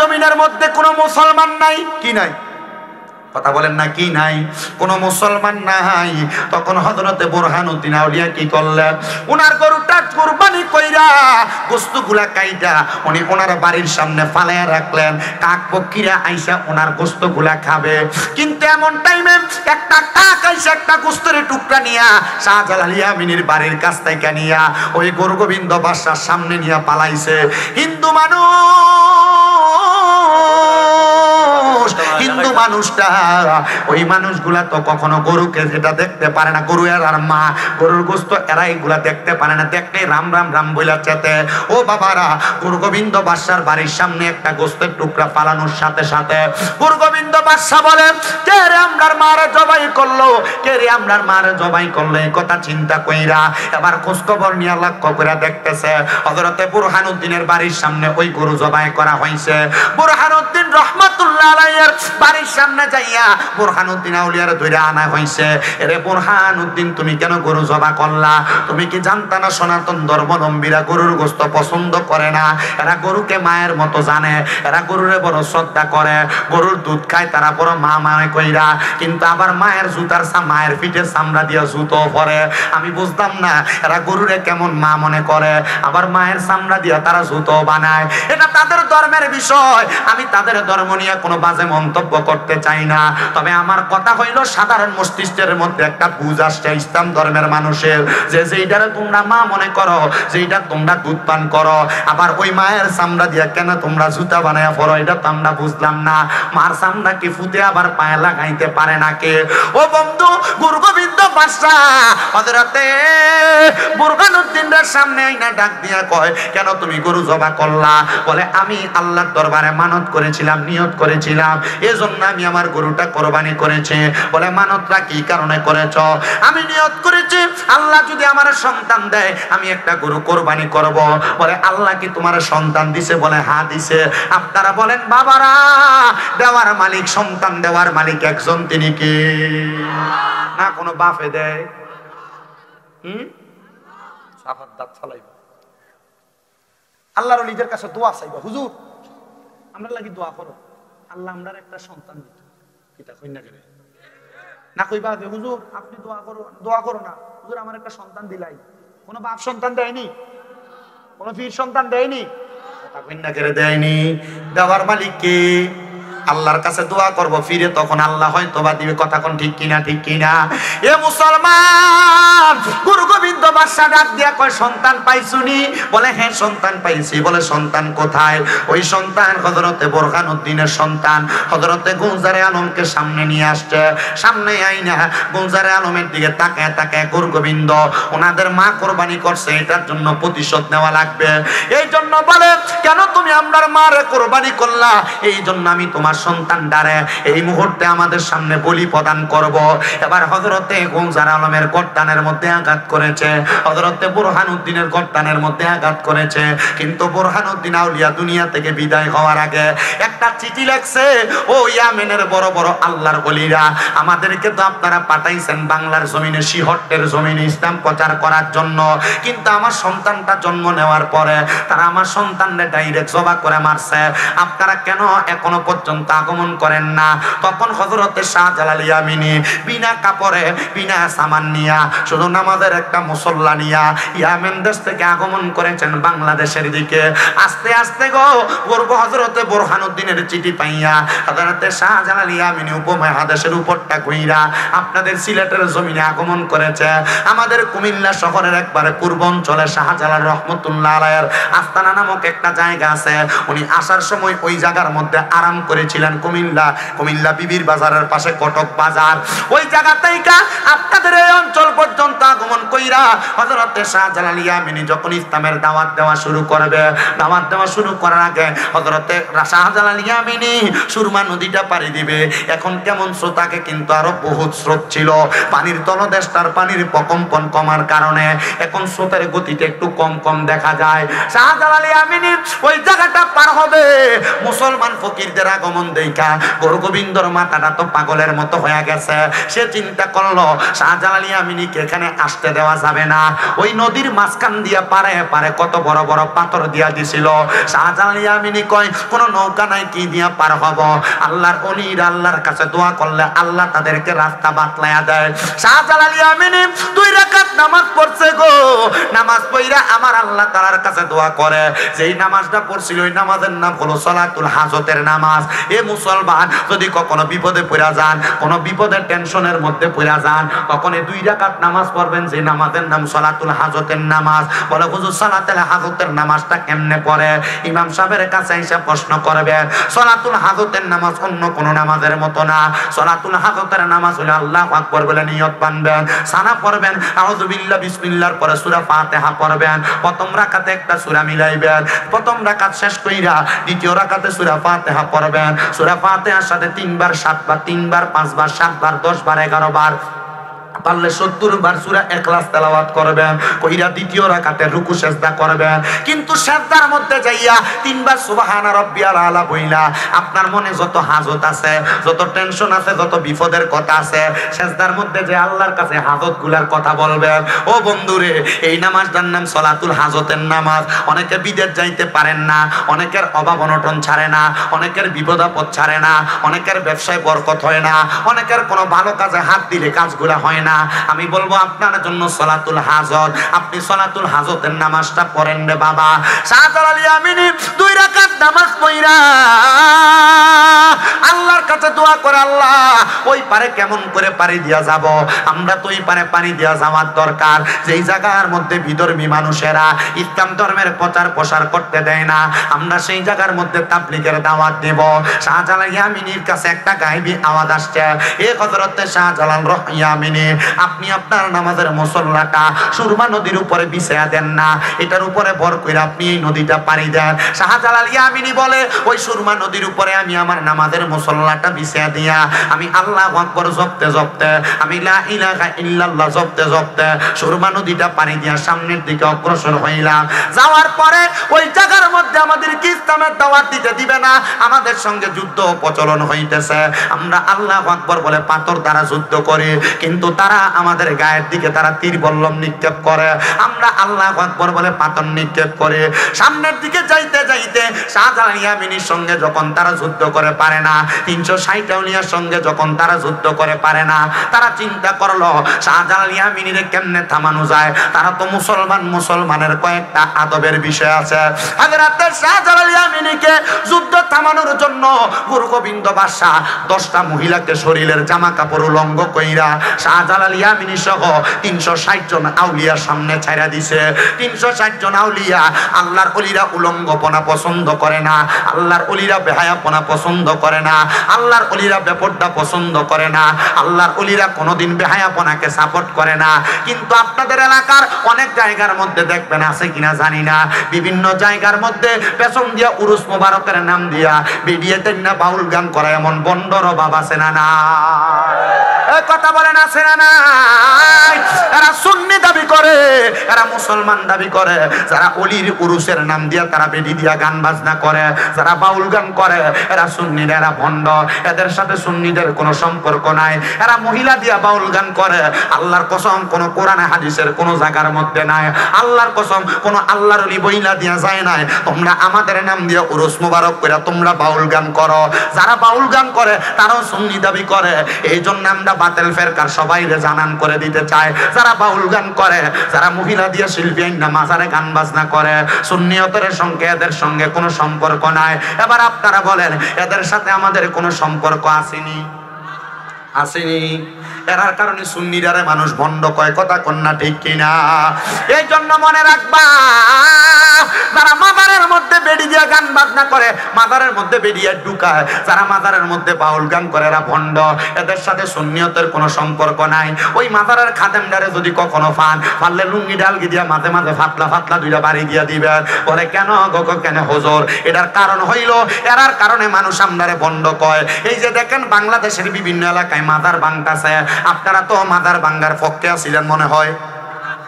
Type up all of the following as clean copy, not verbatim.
জমিনের মধ্যে কোনো মুসলমান নাই, কি নাই? কথা বলেন না, কি নাই? কোন মুসলমান নাই। তখন হযরতে বুরহানুদ্দিন আউলিয়া কি করলেন? ওনার গরুটা কুরবানি কইরা গোশতগুলা কাইটা উনি ওনার বাড়ির সামনে ফালায়া রাখলেন। কাক পক্ষীরা আইসা ওনার গোশতগুলা খাবে। কিন্তু এমন টাইমে একটা কাক আইসা একটা গোশতের টুকরা নিয়া শাহজালাল ইয়ামিনীর বাড়ির কাছ থেকে নিয়া ওই গোরগোবিন্দ বাদশার সামনে নিয়া পালাইছে। হিন্দু মানুষটা ওই মানুষগুলা তো কখনো গরুকে যেটা দেখতে পারে না, গরু আর মা, গরুর গোশত এরা এগুলা দেখতে পারে না। দেখলে রাম রাম রাম বইলা চেতে। ও বাবারা, গুরুগোবিন্দ বাদশার বাড়ির সামনে একটা গোশতের টুকরা পালানোর সাথে সাথে গুরুগোবিন্দ বাদশা বলেন, কে রে আমরার মারে জবাই করলো, কে রে আমরার মারে জবাই করলো? এই কথা চিন্তা কইরা এবার খোঁজ খবর নিয়ে লক্ষ্য করে দেখতেছে হযরতে বুরহানুদ্দিনের বাড়ির সামনে ওই গরু জবাই করা হয়েছে। বুরহানুদ্দিন রহমাতুল্লাহ আলাইহির বাড়ির সামনে যাইয়া বুরহানুদ্দিন আউলিয়ার ধরে আনা হয়েছে। এরে বুরহানুদ্দিন, তুমি কেন গরু জবাই করলা? তুমি কি জানতা না সনাতন ধর্মাবলম্বীরা গরুর গোশত পছন্দ করে না? এরা গরুকে মায়ের মতো জানে, এরা গরুরে বড় শ্রদ্ধা করে, গরুর দুধ খায় তারা বড় মা মানে কইরা। কিন্তু আবার মায়ের জুতার মায়ের পিঠে চামড়া দিয়া জুতো পরে। আমি বুঝতাম না এরা গরুরে কেমন মা মনে করে, আবার মায়ের চামড়া দিয়া তারা জুতো বানায়। এটা তাদের ধর্মের বিষয়, আমি তাদের ধর্ম নিয়ে কোনো বাজে মন্তব্য করতে চাই না। তবে আমার কথা হইল, সাধারণ মস্তিষ্কের মধ্যে একটা বুঝ আসছে ইসলাম ধর্মের মানুষের, যে যেইটারে তোমরা মা মনে করো, যেইটা তোমরা দুধ পান করো, আবার ওই মায়ের চামড়া দিয়া কেন তোমরা জুতা বানায়া পরো, এটা তো আমরা বুঝলাম না। মার চামড়া কি ফুটে আবার পায়ে লাগাইতে পারে না কে? ও বন্ধু, গুরুগোবিন্দ বাদশা হযরতে বুরহানুদ্দিনের সামনে আইনা ডাক দিয়া কয়, কেন তুমি গরু জবাই করলা? বলে, আমি আল্লাহর দরবারে মানত করেছিলাম, নিয়ত করেছিলাম, এজন্য আমি আমার গরুটা কোরবানি করেছি। বলে, মানতটা কি কারণে করেছ? আমি নিয়ত করেছি আল্লাহ যদি আমার সন্তান দেয় আমি একটা গরু কোরবানি করব। বলে, আল্লাহ কি তোমার সন্তান দিছে? বলে, হ্যাঁ দিছে। আপনারা বলেন বাবারা, দেওয়ার মালিক, সন্তান দেওয়ার মালিক একজন, তিনি কি? না কোনো বাপে দেয়? সাফাত দাঁত ফালাইবা, আল্লাহর ওলিদের কাছে দোয়া চাইবা, হুজুর আমরা লাগি দোয়া করো, আল্লাহ আমরার একটা সন্তান দিত। এটা কই না করে না কইবা যে হুজুর আপনি দোয়া করো না, হুজুর আমার একটা সন্তান দিলাই। কোন বাপ সন্তান দেয়নি, কোন পীর সন্তান দেয়নি, কথা কই না করে দেয়নি। দেওয়ার মালিক কে? আল্লাহর কাছে দোয়া করব, ফিরে তখন আল্লাহ হয়তো বা দিবে। কথা কোন ঠিক কিনা? ঠিক কিনা? এ মুসলমান, গুরুগোবিন্দ বাদশা ডাক দিয়া কয়, সন্তান পাইছুনি? বলে, হ্যাঁ সন্তান পাইছি। বলে, সন্তান কোথায়? ওই সন্তান হযরতে বুরহানুদ্দিনের সন্তান হযরতে গুলজারে আলমকে সামনে নিয়ে আসছে। সামনে আইনা গুলজারে আলমের দিকে তাকায় তাকায়, গুরুগোবিন্দ ওনাদের মা কোরবানি করছে, এটার জন্য প্রতিশোধ নেওয়া লাগবে। এই জন্য বলে, কেন তুমি আমরার মারে কোরবানি করলা? এই জন্য আমি তোমার সন্তান ডারে এই মুহূর্তে আমাদের সামনে বলি প্রদান করব। এবার হযরতে গুলজার আলমের গর্দানের মধ্যে আঘাত করেছে, হযরতে বুরহানুদ্দিনের গর্দানের মধ্যে আঘাত করেছে। কিন্তু বুরহানুদ্দিন আউলিয়া দুনিয়া থেকে বিদায় হওয়ার আগে একটা চিঠি লেখছে, ও ইয়ামেনের বড় বড় আল্লাহর ওলিরা, আমাদেরকে তো আপনারা পাঠাইছেন বাংলার জমিনে, শিহট্টের জমিনে ইসলাম প্রচার করার জন্য, কিন্তু আমার সন্তানটা জন্ম নেওয়ার পরে তারা আমার সন্তানকে ডাইরেক্ট জবাই করে মারছে, আপনারা কেন এখনো পর্যন্ত আগমন করেন না? তখন হযরতে শাহজালাল ইয়ামিনী বিনা কাপড়ে, বিনা সামান নিয়া, শুধু নামাজের একটা মুসল্লা নিয়া ইয়ামেন দেশ থেকে আগমন করেছেন বাংলাদেশের দিকে। আস্তে আস্তে গো পূর্ব হযরতে বুরহানুদ্দিনের চিঠি পাইয়া হযরতে শাহজালাল ইয়ামিনী উপমহাদেশের উপরটা ঘুইরা আপনাদের সিলেটের জমিনে আগমন করেছে। আমাদের কুমিল্লা শহরের একবারে পূর্বাঞ্চলে শাহজালাল রহমতুল্লাহ আলাইহির আস্তানা নামক একটা জায়গা আছে। উনি আসার সময় ওই জায়গার মধ্যে আরাম করেছিলেন। কুমিল্লা বিবির বাজারের পাশে কটক বাজার, ওই জায়গা থেকে আপনাদের এই অঞ্চল পর্যন্ত আগমন কইরা হযরতে শাহজালাল ইয়ামিনী যখন ইসলামের দাওয়াত দেওয়া শুরু করবে, দাওয়াত দেওয়া শুরু করার আগে হযরতে শাহজালাল ইয়ামিনী সুরমা নদীটা পাড়ি দিবে। এখন কেমন স্রোতাকে, কিন্তু আরো বহুত স্রোত ছিল, পানির তলদেশটার পানির প্রকম্পন কমার কারণে এখন স্রোতের গতিটা একটু কম কম দেখা যায়। শাহজালাল ইয়ামিনী ওই জায়গাটা পার হবে, মুসলমান ফকিরদের আগমন এমন দেখা গোবিন্দর মাথাটা তো পাগলের মতো হয়ে গেছে। সে চিন্তা করলো শাহজালাল ইয়ামিনীকে এখানে আসতে দেওয়া যাবে না। ওই নদীর মাঝখান দিয়া পারে পারে কত বড় বড় পাথর দিয়া দিছিল। শাহজালাল ইয়ামিনী কয় কোন নৌকা নাই, কি দিয়া পার হব? আল্লাহর ওলিরা আল্লাহর কাছে দোয়া করলে আল্লাহ তাদেরকে রাস্তা বাতলায়া দেয়। শাহজালাল ইয়ামিনী 2 রাকাত নামাজ পড়ছে গো। নামাজ পড়া আমার আল্লাহ তাআলার কাছে দোয়া করে। যেই নামাজটা পড়ছিল ওই নামাজের নাম হলো সালাতুল হাজতের নামাজ। এ মুসলমান, যদি কখনো বিপদে পড়া যান, কোনো বিপদের টেনশনের মধ্যে পড়া যান, তখন এই 2 রাকাত নামাজ পড়বেন, যে নামাজের নাম সালাতুল হাজতের নামাজ। বলে হুজুর সালাতুল হাজতের নামাজটা কেমনে পড়ে? ইমাম সাহেবের কাছে এসে প্রশ্ন করবেন। সালাতুল হাজতের নামাজ অন্য কোন নামাজের মতো না। সালাতুল হাজতের নামাজ হলো আল্লাহু আকবার বলে নিয়ত বানবেন, সানা পড়বেন, আউযু বিল্লাহ বিসমিল্লাহর পরে সূরা ফাতিহা পড়বেন। প্রথম রাকাতে একটা সূরা মিলাইবেন, প্রথম রাকাত শেষ কইরা দ্বিতীয় রাকাতে সূরা ফাতিহা পড়বেন। সূরা ফাতিহার সাথে 3 বার 7 বার, 3 বার 5 বার, 7 বার, 10 বার, 11 বার, পারলে 70 বার সূরা ইখলাস তেলাওয়াত করবেন। কইরা দ্বিতীয় রাকাতে রুকু সিজদা করবেন। কিন্তু সিজদার মধ্যে যাইয়া 3 বার সুবহান রাব্বিয়াল আলা বইলা আপনার মনে যত হাজত আছে, যত টেনশন আছে, যত বিপদের কথা আছে, সিজদার মধ্যে যে আল্লাহর কাছে হাজতগুলার কথা বলবেন। ও বন্ধুরে, এই নামাজটার নাম সালাতুল হাজতের নামাজ। অনেকে বিদেশ যাইতে পারেন না, অনেকের অভাব অনটন ছাড়ে না, অনেকের বিপদ আপদ ছাড়ে না, অনেকের ব্যবসায় বরকত হয় না, অনেকের কোনো ভালো কাজে হাত দিলে কাজগুলা হয় না। আমি বলবো আপনার জন্য সালাতুল হাজত, আপনি সালাতুল হাজতের নামাজটা পড়েন রে বাবা। শাহজালাল ইয়ামিনী 2 রাকাত নামাজ পড়া আল্লাহর কাছে দোয়া করে, আল্লাহ ওই পারে কেমন করে পানি দিয়া যাব? আমরা তো ওই পারে পানি দিয়া যাওয়ার দরকার, যেই জায়গার মধ্যে বিধর্মী মানুষেরা ইসলাম ধর্মের প্রচার প্রসার করতে দেয় না, আমরা সেই জায়গার মধ্যে তাবলীগের দাওয়াত দেব। শাহজালাল ইয়ামিনীর কাছে একটা গায়েবী আওয়াজ আসছে, এ হযরতে শাহজালাল ইয়ামিনী, আপনি আপনার নামাজের মুসল্লাটা সুরমা নদীর উপরে বিছায়া দেন না, এটার উপরে ভর কইরা আপনি এই নদীটা পাড়ি দেন। শাহজালাল ইয়ামিনী বলে, ওই সুরমা নদীর উপরে আমি আমার নামাজের মুসল্লাটা বিছায়া দিয়া আমি আল্লাহু আকবার জপতে জপতে, আমি লা ইলাহা ইল্লাল্লাহ জপতে জপতে সুরমা নদীটা পাড়ি দিয়া সামনের দিকে অগ্রসর হইলাম। যাওয়ার পরে ওই জায়গার মধ্যে আমাদের কি ইসলামের দাওয়াত দিতে দিবে না, আমাদের সঙ্গে যুদ্ধ প্রচলন হইতেছে। আমরা আল্লাহু আকবার বলে পাথর দ্বারা যুদ্ধ করি, কিন্তু তারা আমাদের গায়ের দিকে তারা তীর বল্লম নিক্ষেপ করে। আমরা আল্লাহু আকবার বলে পাথর নিক্ষেপ করে সামনের দিকে যাইতে যাইতে শাহজালাল ইয়ামিনীর সঙ্গে যখন তারা যুদ্ধ করে পারে না, 360 আউলিয়ার সঙ্গে যখন তারা যুদ্ধ করে পারে না, তারা চিন্তা করলো শাহজালাল ইয়ামিনীরে কেমনে থামানো যায়। তারা তো মুসলমান, মুসলমানের কয়েকটা আদবের বিষয় আছে। হযরত শাহজালাল ইয়ামিনীকে যুদ্ধ থামানোর জন্য গুরু গোবিন্দ বাদশা 10টা মহিলাকে শরীরের জামা কাপড় উলঙ্গ কইরা শাহজালাল ইয়ামিনী সহ 360 জন আউলিয়ার সামনে ছাইরা দিছে। 360 জন আউলিয়া, আল্লাহর ওলিরা উলঙ্গপনা পছন্দ করে না, আল্লাহর ওলিরা বেহায়াপনা পছন্দ করে না, আল্লাহর ওলিরা বেপরদা পছন্দ করে না, আল্লাহর ওলিরা কোনোদিন বেহায়াপনাকে সাপোর্ট করে না। কিন্তু আপনাদের এলাকার অনেক জায়গার মধ্যে দেখবেন, আছে কিনা জানি না, বিভিন্ন জায়গার মধ্যে পেছন দিয়া উরুস মোবারকের নাম দিয়া বেরিয়েতে না বাউল গান করে এমন বন্ডর বাবা সেনা না, কথা বলেন আছে না নাই? এরা সুন্নি দাবি করে, এরা মুসলমান দাবি করে, যারা অলির উরুসের নাম দিয়া তারা বেডি দিয়া গান বাজনা করে, যারা বাউল গান করে, এরা সুন্নিরা, এরা ভণ্ড, এদের সাথে সুন্নিদের কোনো সম্পর্ক নাই। এরা মহিলা দিয়া বাউল গান করে, আল্লাহর কসম কোন কোরআনে হাদিসের কোন জায়গার মধ্যে নাই, আল্লাহর কসম কোন আল্লাহর ওলি বইলা দিয়া যায় নাই। তোমরা আমাদের নাম দিয়া উরুস মোবারক করে তোমরা বাউল গান করো। যারা বাউল গান করে তারাও সুন্নি দাবি করে। এই জন্য আমরা বাতিল ফেরকার সবাইরে জানান করে দিতে চাই, যারা বাউল গান করে, যারা মহিলা দিয়ে শিল্পী না মাজারে গান বাজনা করে, সুন্নিয়তের সঙ্গে এদের সঙ্গে কোনো সম্পর্ক নাই। এবার আপনারা বলেন, এদের সাথে আমাদের কোনো সম্পর্ক আসেনি? আসেনি। এরার কারণে সুন্নিরারে মানুষ ভণ্ড কয়, কথা কন্যা ঠিক কিনা? এই জন্য মনে রাখবা, যারা মাজারের মধ্যে বেড়ি দিয়ে গান বাজনা করে, মাজারের মধ্যে বেরিয়ে ঢুকায়, যারা মাজারের মধ্যে বাউল গান করে, এরা ভণ্ড, এদের সাথে সুন্নিয়তের কোনো সম্পর্ক নাই। ওই মাজারের খাদেমদারে যদি কখনো পান, পারলে লুঙ্গি ডালগি দিয়া মাঝে মাঝে ফাতলা ফাতলা 2টা বাড়ি দিয়া দিবেন। বলে কেন গো, কেন হুজুর? এটার কারণ হইল, এরার কারণে মানুষ আমদারে ভণ্ড কয়। এই যে দেখেন বাংলাদেশের বিভিন্ন এলাকায় মাজার ভাঙতাছে, আপনারা তো মাজার ভাঙ্গার পক্ষে আছিলেন মনে হয়,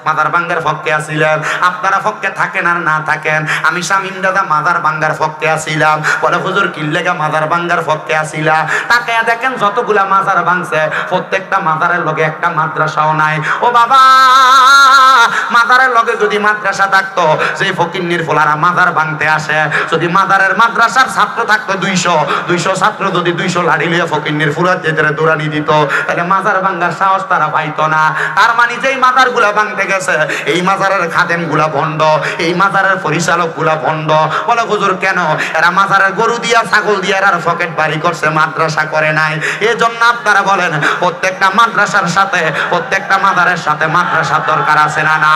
মাদার ভাঙ্গার পক্ষে আছিলেন, আপনারা পক্ষে থাকেন আর না থাকেন, আমি শামীম দাদা মাদার ভাঙ্গার পক্ষে আছিলাম। বলে হুজুর কি লাগা মাদার ভাঙ্গার পক্ষে আছিলা? তাকে দেখেন যতগুলা মাজার ভাঙছে প্রত্যেকটা মাজারের লগে একটা মাদ্রাসাও নাই। ও বাবা, মাজারের লগে যদি মাদ্রাসা থাকতো, সেই ফকিন্নির ফোলারা মাজার ভাঙতে আসে, যদি মাজারের মাদ্রাসার ছাত্র থাকতো 200 ছাত্র যদি 200 লাড়ি লিয়ে ফকিন্নির ফুরাত যেতে দৌড়ানি দিত, তাহলে মাজার ভাঙ্গার সাহস তারা পাইতো না। তার মানে যেই মাজার গুলা ভাঙতে গেছে এই মাজারের খাদেম গুলা ভণ্ড, এই মাজারের পরিচালক গুলা ভণ্ড। বলে হুজুর কেন? এরা মাজারের গরু দিয়া ছাগল দিয়া আর পকেট বাড়ি করছে, মাদ্রাসা করে নাই। এজন্য আপনারা বলেন প্রত্যেকটা মাদ্রাসার সাথে, প্রত্যেকটা মাজারের সাথে মাদ্রাসার দরকার আছে না না?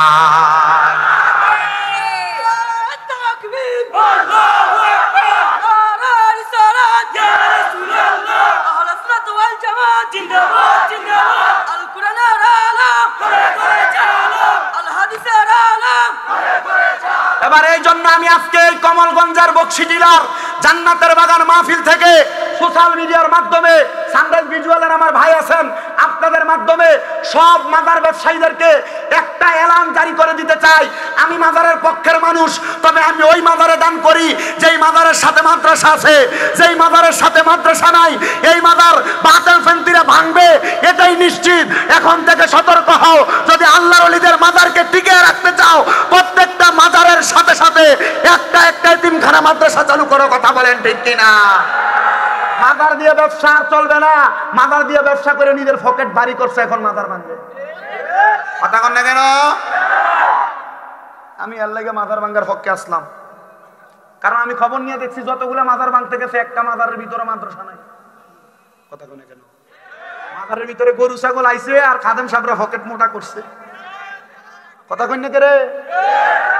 এবার এই জন্য আমি আজকে এই কমলগঞ্জের বক্সি জেলার জান্নাতের বাগান মাহফিল থেকে সোশ্যাল মিডিয়ার মাধ্যমে সানরাইজ ভিজুয়ালের আমার ভাই আছেন, আপনাদের মাধ্যমে সব মাজার ব্যবসায়ীদেরকে একটা এলান জারি করে দিতে চাই, আমি মাজারের পক্ষের মানুষ, তবে আমি ওই মাজারে দান করি যেই মাজারের সাথে মাদ্রাসা আছে। যেই মাজারের সাথে মাদ্রাসা নাই এই মাজার বাতিল ফেন্তিরা ভাঙবে, এটাই নিশ্চিত। এখন থেকে সতর্ক হও, যদি আল্লাহর ওলিদের মাজারকে টিকিয়ে রাখতে চাও প্রত্যেকটা মাজারের সাথে সাথে একটা এতিমখানা মাদ্রাসা চালু করো। কথা বলেন ঠিক কিনা? মাজার দিয়ে ব্যবসা আর চলবে না। মাজার দিয়ে ব্যবসা করে নিজের পকেট ভারী করছে, এখন মাজার ভাঙবে। কথা কন না কেন? আমি এর লাগে মাজার ভাঙ্গার পক্ষে আসলাম, কারণ আমি খবর নিয়ে দেখছি যতগুলো মাজার ভাঙতে গেছে একটা মাজারের ভিতরে মাদ্রাসা নাই। কথা কন না কেন? মাজারের ভিতরে গরু ছাগল আইছে আর খাদেম সাহেবরা পকেট মোটা করছে। কথা কন না কে রে?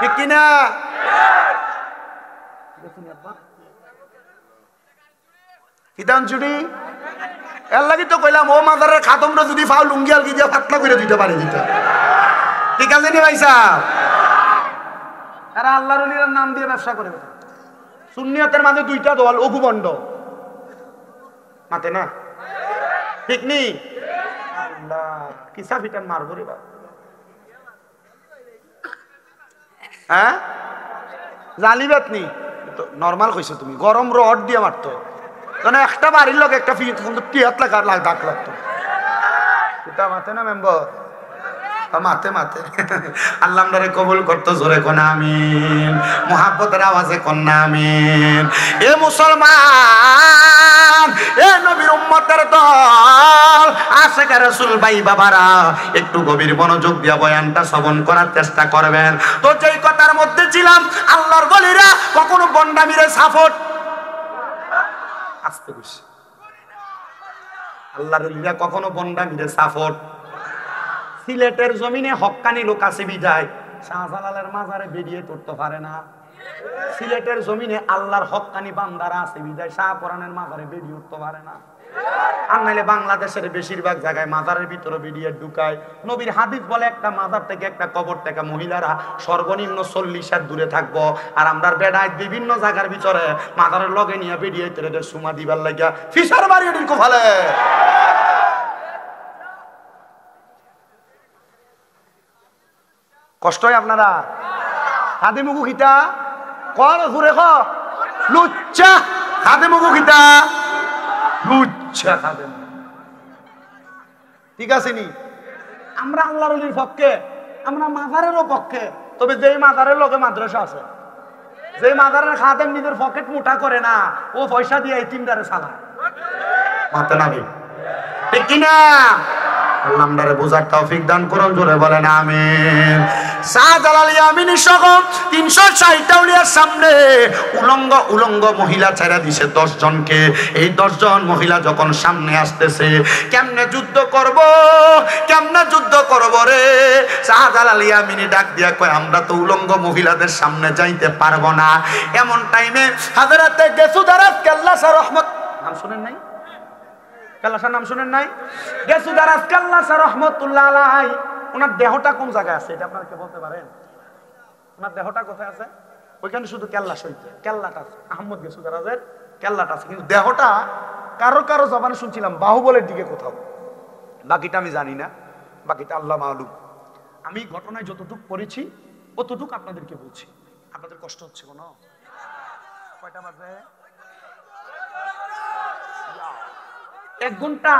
ঠিক কিনা? হিতাঞ্চুরি এর লাগি তো কইলাম ও মাজারের খাদমরা যদি ফাও লুঙ্গি আলগি দিয়ে পাতলা করে দিতে পারে দিতে। ঠিক আছে নি ভাই সাহেব? এরা আল্লাহর ওলির নাম দিয়ে ব্যবসা করে। সুন্নিয়তের মাঝে দুইটা দল, অগুবন্ড মাতে না, ঠিক নি? আল্লাহ কিসা ফিটান মারবো রে বাবা। হ্যাঁ জালিবাত নি নরমাল কইছো তুমি, গরম রড দিয়ে মারতো মানে একটা বাড়ির লোক একটা টিয়াত লাখ ডাক লাগতো। এটা মাতে না মেম্বর? মাতে মাতে। আল্লাহ আমরারে কবুল করতো, জোরে কোনা আমিন, মুহাব্বতের আওয়াজে কন্যা আমিন। এ মুসলমান, এ নবীর উম্মতের দল, আশিক রাসূল ভাই বাবারা, একটু গভীর মনোযোগ দিয়ে বয়ানটা শ্রবণ করার চেষ্টা করবেন। তো যেই কথার মধ্যে ছিলাম, আল্লাহর ওলিরা কখনো বন্ডামিরে সাপোর্ট, আসতে বসে আল্লাহর ওলিরা কখনো বন্ডামিরে সাপোর্ট। সিলেটের জমিনে হক্কানি লোক আছে বিদায় শাহজালালের মাজারে বেরিয়ে করতে পারে না। সিলেটের জমিনে আল্লাহর হক্কানি বান্দারা আছে বিদায় শাহপরানের মাজারে বেরিয়ে উঠতে পারে না। আর নাইলে বাংলাদেশের বেশিরভাগ জায়গায় মাজারের ভিতরে বেরিয়ে ঢুকায়। নবীর হাদিস বলে একটা মাজার থেকে একটা কবর থেকে মহিলারা সর্বনিম্ন 40 হাত দূরে থাকবো। আর আমরা বেড়ায় বিভিন্ন জায়গার ভিতরে মাজারের লগে নিয়ে বেরিয়ে সুমা দিবার লাগিয়া ফিসার বাড়ি ঢুকো ফেলে। কষ্ট হয় আপনারা? হাতে মুখু খিতা কর ঘুরে লুচ্চা, হাতে মুখু খিতা লুচ্চা খাবে। ঠিক আছে নি? আমরা আল্লাহর ওলির পক্ষে, আমরা মাজারেরও পক্ষে, তবে যেই মাজারের লোকে মাদ্রাসা আছে, যে মাজারের খাদেম নিজের পকেট মোটা করে না, ও পয়সা দিয়ে এতিমদারে চালায়। মাতে না ঠিক কিনা? আল্লাহ আমরারে বোঝার তৌফিক দান করুন, জোরে বলেন আমিন। শাহজালাল ইয়ামিনী সহ 360 আউলিয়ার সামনে উলঙ্গ মহিলা ছেড়ে দিছে 10 জনকে। এই 10 জন মহিলা যখন সামনে আসতেছে, কেমনে যুদ্ধ করব রে? শাহজালাল ইয়ামিনী ডাক দিয়া কয়, আমরা তো উলঙ্গ মহিলাদের সামনে যাইতে পারবো না। এমন টাইমে হযরতে গেসুদারাত কাল্লাসা রহমত, নাম শুনেন নাই? কাল্লাসার নাম শুনেন নাই? গেসুদারাত কাল্লাসা রহমাতুল্লাহ আলাইহি, ওনার দেহটা কোন জায়গায় আছে এটা আপনারা কে বলতে পারেন? ওনার দেহটা কোথায় আছে? ওইখানে শুধু কেল্লা সইতে, কেল্লাটা আছে, আহমদ গেসুদারাজের কেল্লাটা আছে, কিন্তু দেহটা কারো জবানে শুনছিলাম বাহুবলের দিকে কোথাও। বাকিটা আমি জানি না, বাকিটা আল্লাহ মালুম। আমি ঘটনায় যতটুকু পড়েছি অতটুকু আপনাদেরকে বলছি। আপনাদের কষ্ট হচ্ছে কোনো? কয়টা বাজে? 1 ঘন্টা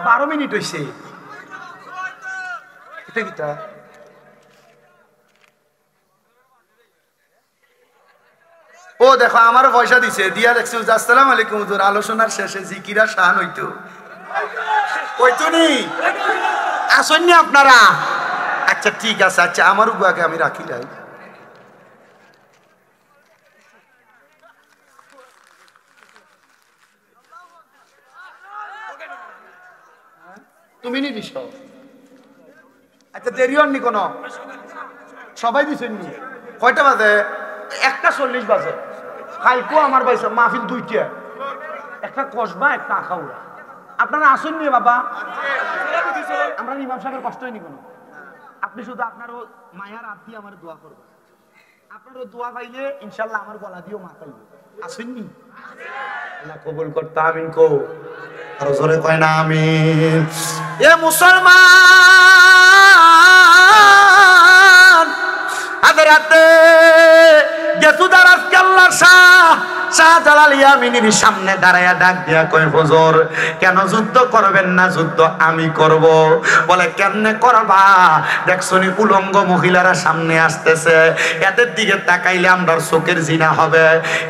12 মিনিট হয়েছে। এটা কিটা? ও দেখো আমারও পয়সা দিছে, দিয়া দেখছি আসসালামু আলাইকুম হুজুর, আলোচনার শেষে জিকিরা শান হইতো হইতো নি আসেননি আপনারা? আচ্ছা ঠিক আছে, আচ্ছা আমার আগে আমি রাখি লাই। তুমি নি দিস? আচ্ছা দেরি হননি কোনো? সবাই দিছেন নি? কয়টা বাজে? 1:40 বাজে। কালকেও আমার বাইসা মাহফিল 2টা, একটা কসবা একটা আখাউড়া। আপনারা আসেন নি বাবা? আমরা ইমাম সাহেবের কষ্ট হয়নি কোনো। আপনি শুধু আপনারও মায়ার হাত দিয়ে আমার দোয়া করবেন। আপনারও দোয়া পাইলে ইনশাল্লাহ আমার গলা দিয়েও মা পাইবে। আসেননি? আল্লাহ কবুল করতে আমিন কো। আরো জোরে কয় না আমিন। এ মুসলমান, আদের রাতে গেসুদার আজকে আল্লাহর শাহজালাল ইয়ামিনীর সামনে দাঁড়ায়া ডাক দিয়া কয় হুজুর কেন যুদ্ধ করবেন না? যুদ্ধ আমি করব। বলে কেমনে করবা? দেখছনি উলঙ্গ মহিলারা সামনে আসতেছে, এদের দিকে তাকাইলে আমরার চোখের জিনা হবে।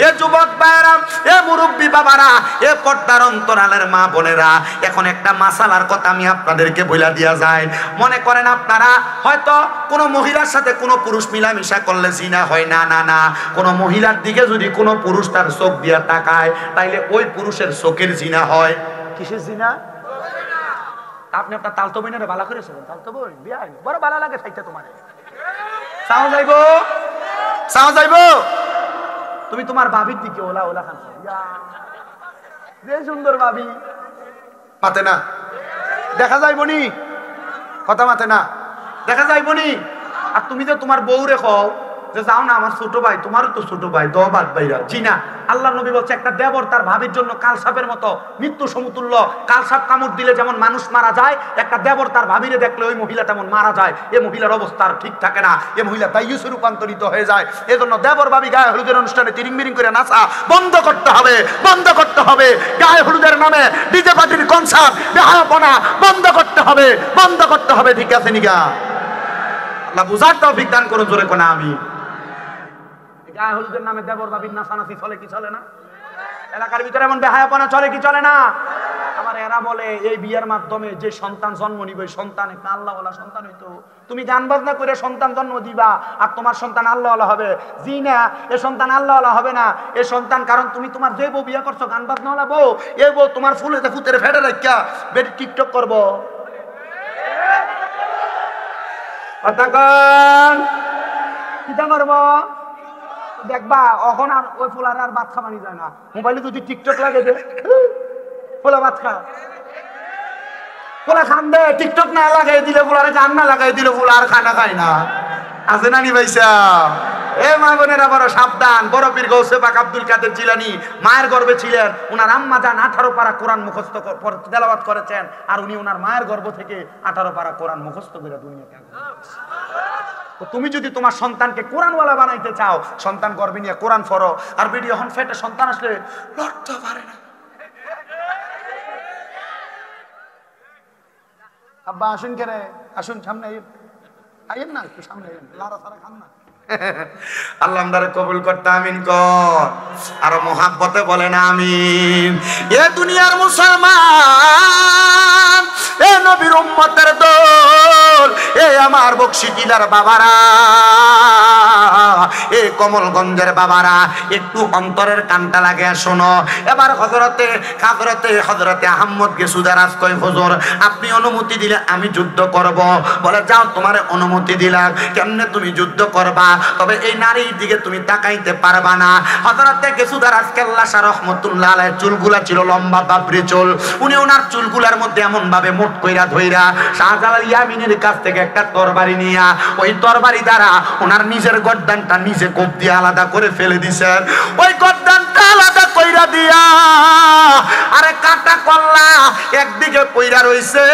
এ যুবক ভাইরা, এ মুরব্বী বাবারা, এ পর্দার অন্তরালের মা বোনেরা, এখন একটা মাসালার কথা আমি আপনাদেরকে বইলা দিয়া যায়। মনে করেন আপনারা হয়তো কোনো মহিলার সাথে কোনো পুরুষ মিলামিশা করলে জিনা হয় না, না না, কোনো মহিলার দিকে যদি কোনো পুরুষ তার চোখ দিয়া তাকায় তাইলে ওই পুরুষের চোখের জিনা হয়। কিসের জিনা? আপনি আপনার তালতো বইনারে বালা করেছেন? তালতো বই বিয়া বড় বালা লাগে থাকতে তোমার। চাও যাইবো? চাও যাইবো? তুমি তোমার ভাবির দিকে ওলা ওলা খান, যে সুন্দর ভাবি, মাতে না দেখা যাইব নি? কথা মাতে না দেখা যাইব নি? আর তুমি যে তোমার বউ রেখো যে যাও না আমার ছোট ভাই, তোমারও তো ছোট ভাই, দ বাদ ভাইরা জি না। আল্লাহ নবী বলছে একটা দেবর তার ভাবির জন্য কালসাপের মতো মৃত্যু সমতুল্য। কালসাপ কামড় দিলে যেমন মানুষ মারা যায়, একটা দেবর তার ভাবিরে দেখলে ওই মহিলা তেমন মারা যায়। এ মহিলার অবস্থা আর ঠিক থাকে না, এ মহিলা দাইয়ুসে রূপান্তরিত হয়ে যায়। এজন্য দেবর ভাবি গায়ে হলুদের অনুষ্ঠানে তিরিং বিরিং করে নাচা বন্ধ করতে হবে, বন্ধ করতে হবে। গায়ে হলুদের নামে ডিজে পার্টির কনসার্ট বেহায়াপনা বন্ধ করতে হবে, বন্ধ করতে হবে। ঠিক আছে নিগা? আল্লাহ বুঝার তৌফিক দান করুন জোরে কোনা আমি। গায়ে হলুদের নামে দেবর ভাবির নাচানাচি চলে কি চলে না? এলাকার ভিতরে এমন বেহায়াপনা চলে কি চলে না? আমার এরা বলে এই বিয়ের মাধ্যমে যে সন্তান জন্ম নিবে সন্তান একটা আল্লাহওয়ালা সন্তান হইতো। তুমি গান বাজনা করে সন্তান জন্ম দিবা আর তোমার সন্তান আল্লাহওয়ালা হবে? জি না, এ সন্তান আল্লাহওয়ালা হবে না। এ সন্তান কারণ তুমি তোমার যে বউ বিয়ে করছো গান বাজনাওয়ালা বউ, এ বউ তোমার ফুলেতে ফুতের ফেটে রাখিয়া বেটি টিকটক করবো। কথা কন কিটা করবো? দেখবা এখন আর ওই ফুলার আর ভাত খাওয়ানি যায় না। মোবাইলে যদি টিকটক লাগে দে ফুলা ভাত খা, ফুলা খান দে। টিকটক না লাগাই দিলে ফুলারে গান না লাগাই দিলে ফুলা আর খানা খায় না। আছে না নি ভাইসা? এ মা বোনেরা বড় সাবধান। বড় পীর গৌসে পাক আব্দুল কাদের জিলানী মায়ের গর্ভে ছিলেন। উনার আম্মা জান 18 পারা কোরআন মুখস্থ তেলাওয়াত করেছেন, আর উনি উনার মায়ের গর্ভ থেকে 18 পারা কোরআন মুখস্থ করে দুনিয়াতে। তুমি যদি তোমার সন্তানকে কোরআনওয়ালা বানাইতে চাও, সন্তান গর্ভে নিয়ে কোরআন পড়ো। আর ভিডিও হন ফেটে সন্তান আসলে লড়তে পারে না। আব্বা আসুন কে রে, আসুন সামনে আইয়েন না, একটু সামনে আইয়েন, লারা সারা খান না। আল্লাহ আমদারে কবুল করতে আমিন কর। আর মোহাব্বতে বলেন আমিন। এ দুনিয়ার মুসলমান, এ নবীর উম্মতের দল, এ আমার বকশী টিলার বাবারা, এ কমলগঞ্জের বাবারা, একটু অন্তরের কানটা লাগে শোনো। এবার হযরতে আহমদ গেসুদারাজ কয় হুজুর আপনি অনুমতি দিলে আমি যুদ্ধ করব। বলে যাও তোমার অনুমতি দিলাম। কেমনে তুমি যুদ্ধ করবা? তবে এই নারীর দিকে তুমি তাকাইতে পারবা না। হযরতে গেসুদারাজ কেল্লা শাহ রহমাতুল্লাহ আলাইহি চুলগুলা ছিল লম্বা বাবরি চুল। উনি ওনার চুলগুলার মধ্যে এমন ভাবে মুঠ কইরা ধইরা শাহজালাল ইয়ামিনের কাছ থেকে একটা তরবারি নিয়া ওই তরবারি দ্বারা ওনার নিজের গর্দানটা নিজে কোপ দিয়ে আলাদা করে ফেলে দিছেন। ওই গর্দানটা আলাদা কইরা দিয়া আরে কাটা কল্লা একদিকে পইরা রইছে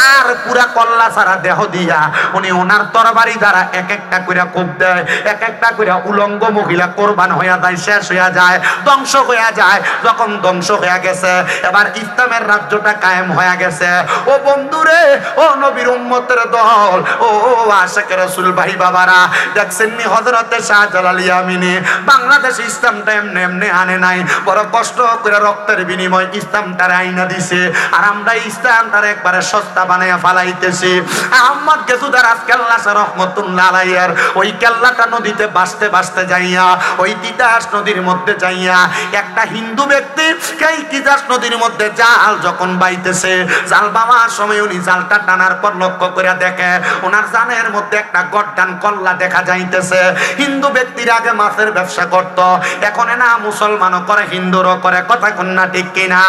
আর পুরা কল্লা ছাড়া দেহ দিয়া উনি ওনার তরবারি দ্বারা এক একটা করে কোপ দেয়, এক একটা করে উলঙ্গ মহিলা কোরবান হইয়া যায়, শেষ হইয়া যায়, ধ্বংস হইয়া যায়। যখন ধ্বংস হইয়া গেছে এবার ইসলামের রাজ্যটা কায়েম হইয়া গেছে। ও বন্ধুরে, ও নবীর উম্মতের দল, ও আশিকে রাসূল ভাই বাবারা, দেখছেন নি হযরতে শাহজালাল ইয়ামিনী বাংলাদেশ ইসলামটা এমনি এমনি আনে নাই, বড় কষ্ট করে রক্তের বিনিময় ইসলামটার আইনা দিছে। আর আমরা ইসলামটার একবারে সস্তা বানাইয়া ফালাইতেছি। আহমদ গেসুদার কেল্লা রহমতুল্লাহ আলাইহির ওই কেল্লাটা নদীতে ভাসতে ভাসতে যাইয়া ওই তিতাস নদীর মধ্যে যাইয়া একটা হিন্দু ব্যক্তি এই তিতাস নদীর মধ্যে জাল যখন বাইতেছে, জাল বাওয়ার সময় উনি জালটা টানার পর লক্ষ্য করে দেখে ওনার জানের মধ্যে একটা গর্দান কল্লা দেখা যাইতেছে। হিন্দু ব্যক্তির আগে মাছের ব্যবসা করত, এখন না মুসলমানও করে হিন্দুরও করে, কথা কন্যা ঠিক কিনা?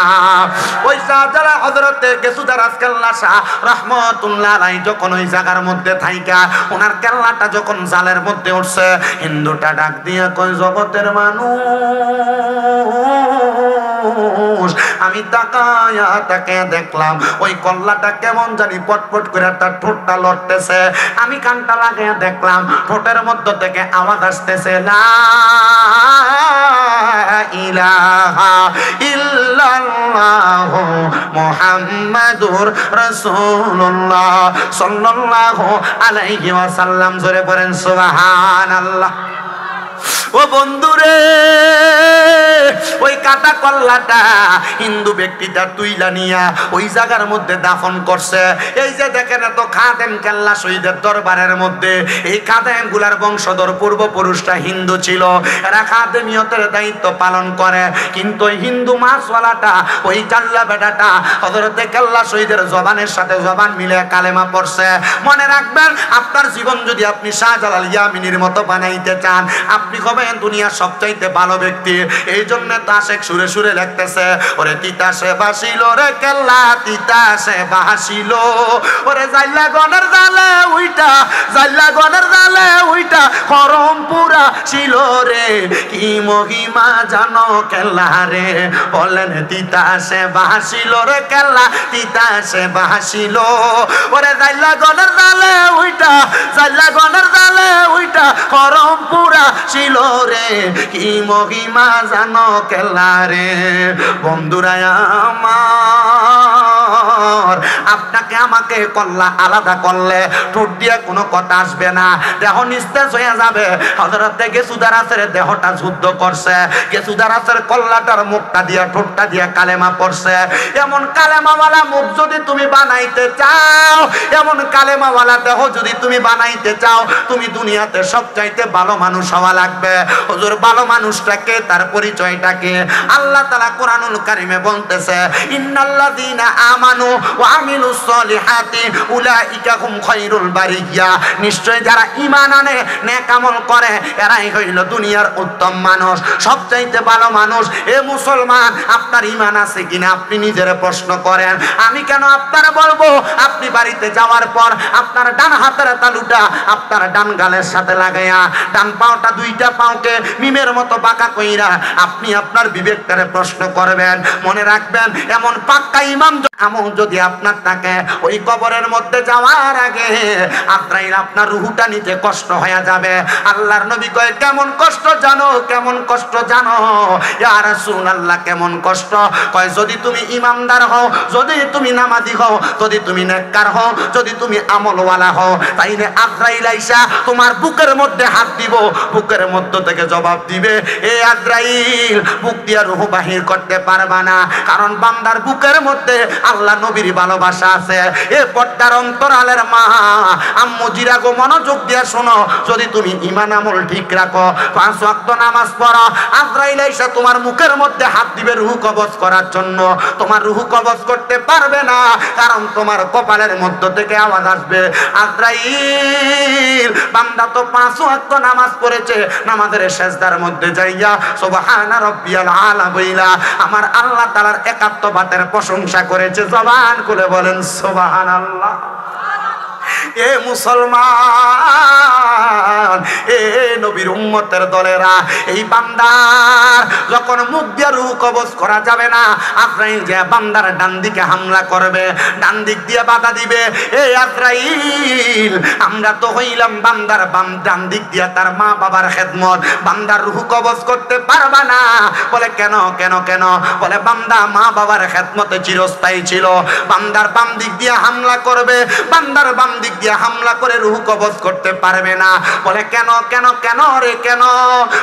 ওই শাহজালাল হযরতে গেসুদার কেল্লা শাহ রহমতুল্লাহ আলাইহি যখন ওই জায়গার মধ্যে থাইকা ওনার কেল্লাটা যখন জালের মধ্যে উঠছে, হিন্দুটা ডাক দিয়ে কয়, জগতের মানুষ, আমি তাকায়া তাকে দেখলাম ওই কল্লাটা কেমন জানি পটপট করে তার ঠোঁটটা লড়তেছে। আমি কানটা লাগাইয়া দেখলাম ঠোঁটের মধ্য থেকে আওয়াজ আসতেছে, লা ইলাহা ইল্লাল্লাহু মুহাম্মাদুর রাসূলুল্লাহ সাল্লাল্লাহু আলাইহি ওয়াসাল্লাম। জোরে পড়েন সুবহানাল্লাহ। ও বন্ধুরে, ওই কাটা কল্লাটা হিন্দু ব্যক্তিটা তুইলা নিয়া ওই জায়গার মধ্যে দাফন করছে। এই যে দেখেন এত খাদেম কেল্লা শহীদের দরবারের মধ্যে, এই খাদেম গুলার বংশধর পূর্বপুরুষরা হিন্দু ছিল, এরা খাদেমিয়তের দায়িত্ব পালন করে। কিন্তু ওই হিন্দু মাছওয়ালাটা, ওই কাল্লা বেটাটা হযরতে কেল্লা শহীদের জবানের সাথে জবান মিলে কালেমা পড়ছে। মনে রাখবেন, আপনার জীবন যদি আপনি শাহজালাল ইয়ামিনীর মতো বানাইতে চান, আপনি হবেন দুনিয়ার সবচাইতে ভালো ব্যক্তি। এই জন্য তাশেক সুরে সুরে লিখতেছে, ওরে তিতাসে বাসিল রে কেল্লা, তিতাসে বাসিল, ওরে জাইলা গনের জালে উইটা, জাইলা গনের জালে উইটা করম পুরা ছিল রে, কি মহিমা জানো কেল্লা রে, বলেন তিতাসে বাসিল রে কেল্লা, তিতাসে বাসিল, ওরে জাইলা গনের জালে উইটা, জাইলা গনের জালে উইটা করম পুরা ছিল রে, কি মহিমা জানো কেল্লা রে। বন্ধুরা আমার, আপনাকে আমাকে কল্লা আলাদা করলে ঠোঁট দিয়ে কোনো কথা আসবে না, দেহ নিস্তেজ হয়ে যাবে। হযরতে গেসুদার দেহটা যুদ্ধ করছে, গেসুদার কল্লাটার মুখটা দিয়া ঠোঁটটা দিয়া কালেমা পড়ছে। এমন কালেমাওয়ালা মুখ যদি তুমি বানাইতে চাও, এমন কালেমাওয়ালা দেহ যদি তুমি বানাইতে চাও, তুমি দুনিয়াতে সবচাইতে ভালো মানুষ হওয়া লাগবে। হুজুর, ভালো মানুষটাকে, তার পরিচয়টাকে আল্লাহ তাআলা কোরআনুল কারীমে বলতেছে, ইন্নাল্লাযীনা আমানু ওয়া আমিলুস সলিহাতি উলাইকা হুম খায়রুল বারিয়া। নিশ্চয় যারা ঈমান আনে, নেক আমল করে, এরাই হইল দুনিয়ার উত্তম মানুষ, সবচাইতে ভালো মানুষ। এ মুসলমান, আপনার ঈমান আছে কিনা আপনি নিজের প্রশ্ন করেন। আমি কেন আপনারা বলবো, আপনি বাড়িতে যাওয়ার পর আপনার ডান হাতের তালুটা আপনার ডান গালের সাথে লাগাইয়া ডান পাওটা দুইটা পাওকে মিমের মতো বাঁকা কইরা আপনি আপনার বিবেকটারে প্রশ্ন করবেন। মনে রাখবেন, এমন পাক্কা ইমাম আমল যদি আপনার থাকে, ওই কবরের মধ্যে যাওয়ার আগে আজরাইল আপনার রুহুটা নিতে কষ্ট হয়ে যাবে। আল্লাহর নবী কয়, কেমন কষ্ট জানো, কেমন কষ্ট জানো? ইয়া রাসূলুল্লাহ, কেমন কষ্ট? কয়, যদি তুমি ইমানদার হও, যদি তুমি নামাজি হও, যদি তুমি নেককার হও, যদি তুমি আমলওয়ালা হও, তাইলে আজরাইল আইসা তোমার বুকের মধ্যে হাত দিব, বুকের মধ্য থেকে জবাব দিবে, এ আজরাইল, বুক দিয়া রূহ বাহির করতে পারবা না, কারণ বান্দার বুকের মধ্যে আল্লাহ নবীর ভালোবাসা আছে। এ পর্দার অন্তরালের মা, আম্মু জিরাগো, মনোযোগ দিয়া শোনো, যদি তুমি ঈমান আমল ঠিক রাখো, 5 ওয়াক্ত নামাজ পড়ো, আজরাইল আইসা তোমার মুখের মধ্যে হাত দিবে রূহ কবজ করার জন্য, তোমার রূহ কবজ করতে পারবে না, কারণ তোমার কপালের মধ্য থেকে আওয়াজ আসবে, আজরাইল, বান্দা তো 5 ওয়াক্ত নামাজ পড়েছে, নামাজের সেজদার মধ্যে যাইয়া সুবহানা রাব্বিয়াল আলা বইলা আমার আল্লাহ তাআলার একাত্মবাদের প্রশংসা করেছে। জবান খুলে বলেন সুবহানাল্লাহ। এ মুসলমান, এ নবীর উম্মতের দলেরা, এই বান্দার যখন মুখ দিয়ে রূহ কবজ করা যাবে না, আজরাইল যে বান্দার ডান দিকে হামলা করবে, ডান দিক দিয়ে বাধা দিবে। এই আজরাইল, আমরা তো হইলাম বান্দার ডান দিক দিয়ে তার মা বাবার খেদমত, বান্দার রূহ কবজ করতে পারবা না। বলে কেন কেন কেন? বলে বান্দা মা বাবার খেদমতে চিরস্থায়ী ছিল, বান্দার বাম দিক দিয়ে হামলা করবে, বান্দার বাম দিক দিয়ে হামলা করে রূহ কবজ করতে পারবে না। বলে কেন কেন কেন রে কেন?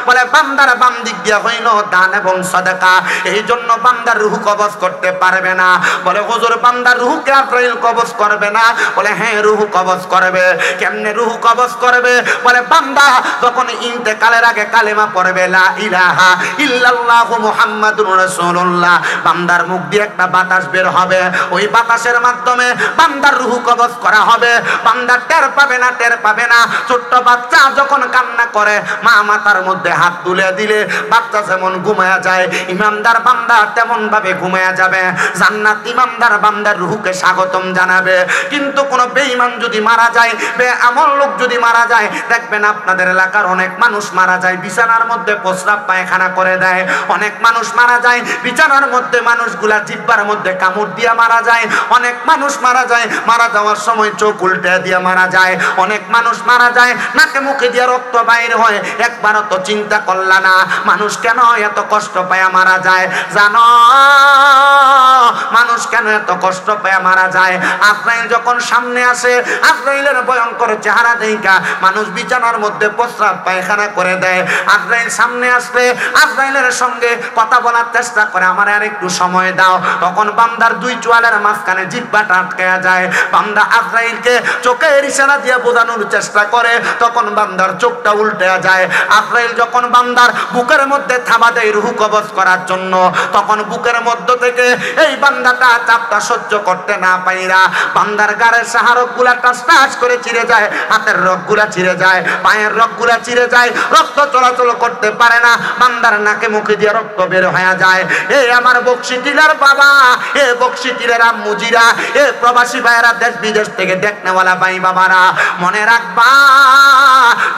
বলে বান্দার বাম দিক দিয়ে হইল দান এবং সাদাকা, এই জন্য বান্দার রূহ কবজ করতে পারবে না। বলে হুজুর বান্দার রূহকে আজরাইল কবজ করবে না? বলে হ্যাঁ, রূহ কবজ করবে। কেমনে রূহ কবজ করবে? বলে বান্দা যখন ইন্তেকালের আগে কালেমা পড়বে, লা ইলাহা ইল্লাল্লাহু মুহাম্মাদুর রাসূলুল্লাহ, বান্দার মুখ দিয়ে একটা বাতাস বের হবে, ওই বাতাসের মাধ্যমে বান্দার রূহ কবজ করা হবে। বান্দা টের পাবে না, টের পাবে না। ছোট্ট বাচ্চা যখন কান্না করে, মা মাথার মধ্যে হাত তুলে দিলে বাচ্চা যেমন ঘুমায়া যায়, ইমানদার বান্দা তেমন ভাবে ঘুমায়া যাবে। জান্নাত ইমানদার বান্দার রূহকে স্বাগতম জানাবে। কিন্তু কোন বেঈমান যদি মারা যায়, বেআমল লোক যদি মারা যায়, দেখবেন আপনাদের এলাকার অনেক মানুষ মারা যায় বিছানার মধ্যে প্রস্রাব পায়খানা করে দেয়। অনেক মানুষ মারা যায় বিছানার মধ্যে, মানুষগুলা জিহ্বার মধ্যে কামড় দিয়ে মারা যায়। অনেক মানুষ মারা যায় মারা যাওয়ার সময় চোখ উল্টে দিয়ে মারা যায়। অনেক মানুষ মারা যায় নাকে মুখে দিয়ে রক্ত বাইর হয়। একবারও তো চিন্তা করলা না মানুষ কেন এত কষ্ট পায় মারা যায়? জানো মানুষ কেন এত কষ্ট পায় মারা যায়? আজরাইল যখন সামনে আসে, আজরাইলের ভয়ঙ্কর চেহারা দেখা মানুষ বিছানার মধ্যে প্রস্রাব পায়খানা করে দেয়। আজরাইল সামনে আসলে আজরাইলের সঙ্গে কথা বলার চেষ্টা করে, আমার আর একটু সময় দাও। তখন বান্দার দুই চোয়ালের মাঝখানে জিহ্বাটা আটকে যায়। বান্দা আজরাইলকে চোখের ইশারা দিয়ে বোঝানোর চেষ্টা করে, তখন বান্দার চোখটা উল্টে যায়। আজরাইল যখন বান্দার বুকের মধ্যে থাবা দেয় রূহ কবজ করার জন্য, তখন বুকের মধ্য থেকে এই বান্দাটা চাপটা সহ্য করতে না পাইরা বান্দার গায়ের সাহারকগুলা টাস টাস করে চিরে যায়, হাতের রগগুলা চিরে যায়, পায়ের রগগুলা চিরে যায়, রক্ত চলাচল করতে পারে না, বান্দার নাকে মুখে দিয়ে রক্ত বের হয়ে যায়। এই আমার বকশি টিলার বাবা, এ বকশি টিলার আম্মুজিরা, এ প্রবাসী ভাইয়েরা, দেশ বিদেশ থেকে দেখনেওয়ালা ভাই বাবারা, মনে রাখবা